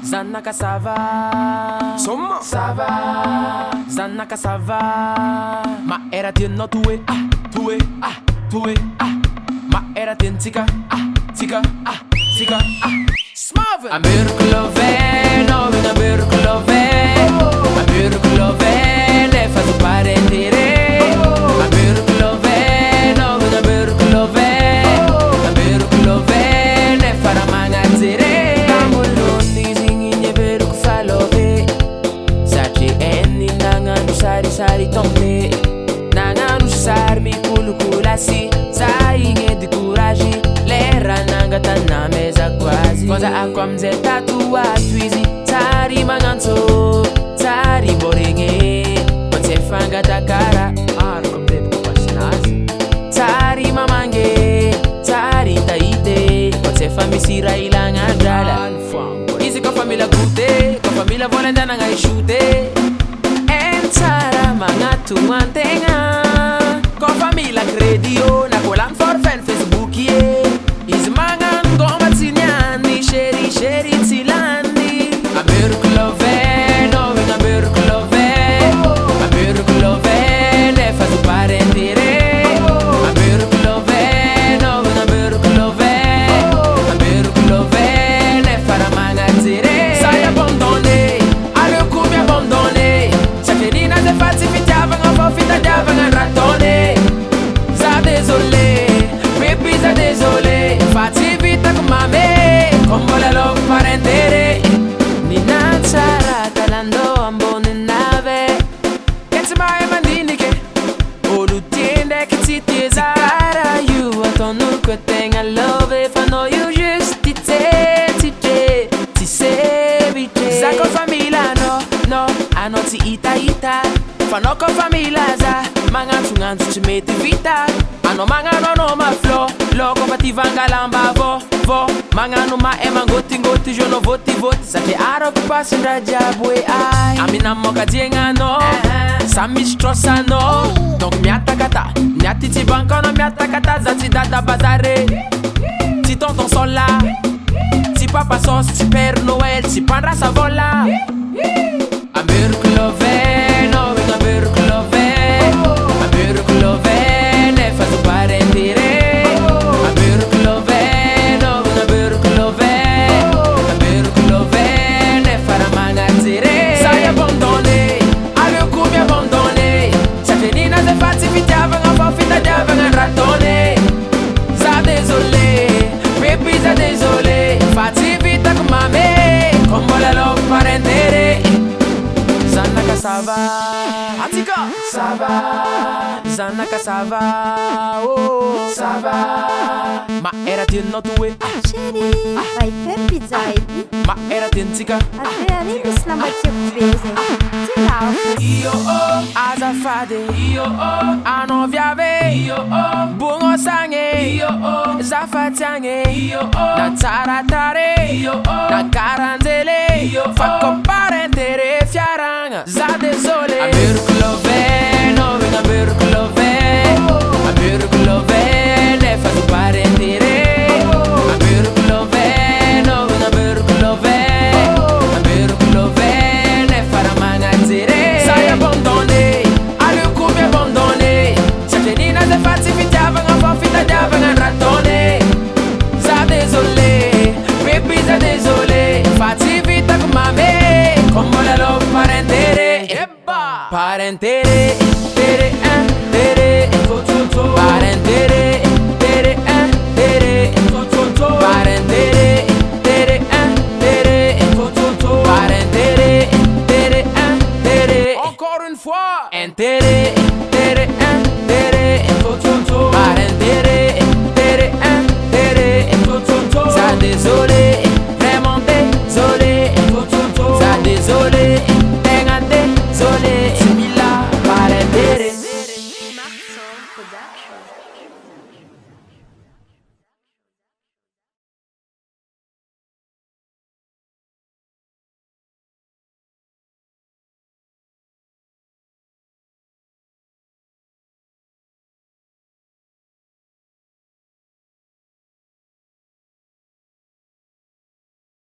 Zanaka ça va, Somma ça va. Zanaka ça va. Ma era tienno tue, tue, tue, ma era tien tika, tika, tika, Smave. A Berkelove, no vina Berkelove, a Berkelove, ne fa tu parentire. A Berkelove, no vina Berkelove, a Berkelove, ne farà magazzere. Sari tombe nanganu sar mi kulukulasi sai di courage l'era nanga tanna mesa quasi cosa acqua mze tatua twizi sari manganzo sari borenge non se fanga da cara come devo passionarsi sari mamange sari taite non se fammi sira ilanga dala easy con famiglia gute con famiglia vuole andare a isciute Sara manga tu mantenga con famiglia credio na colan for fan Facebook ye is manga goma zinyandi sheri sheri zilandi a Berkelove no venga Berkelove a Berkelove ne fa tu parentire a Berkelove no venga Berkelove a Berkelove ne farà magazzere sai abbandone alle come abbandone se fazzi fittiavano po' fittiavano il rattone sa désolé baby sa désolé fazzi vita come me come lo parentere Nina Sara talando ambone nave che se mai mandini che o l'uttiende che ci tiesa cara you a ton che tenga love fanno you giustizie ti sevite sa con famiglia no hanno si ita fanno con famiglia za manganzu ci metti vita hanno mangano no ma flo loco fatti vanga lamba vo mangano ma e mangotti giorno voti sa che aro che passi in ragia bue ai amina moka dienga no sammi strossa no donc mi attaccata mi atti banco no mi attaccata za ci data bazare ci tonton sola ci papa sos ci per Noel ci pandra sa vola a Berkelove no venga Berkelove a Berkelove ne fa tu parentire a Berkelove no venga Berkelove a Berkelove ne farà magazzere sai abbandone alle come abbandone sa venina se fazzi fittiavano po' fittiavano il rattone sa désolé baby sa désolé fazzi vita come me come lo parentere Zanaka ça va, Antika ça va, Zanaka ça va, oh ça va. Ma era tienno tue, Sheri, vai fermi zaidi. ma era tientika. Adriani slamatia prese. Ciao. Io azafade, io anoviave, io bungo sange, io zafatiange, io na taratare, io na caranzele, io fa comparentere fiaranga, za désolé. A Berkelove, no venga Berkelove, a Berkelove ne fa tu parentire, a Berkelove, no venga Berkelove, a Berkelove ne farà magazzere. Sai abbandone, alle come abbandone, se venina se fazzi fittiavano po' fittiavano il rattone, sa désolé, baby sa désolé, fazzi vita come me, come lo parentere, parentere.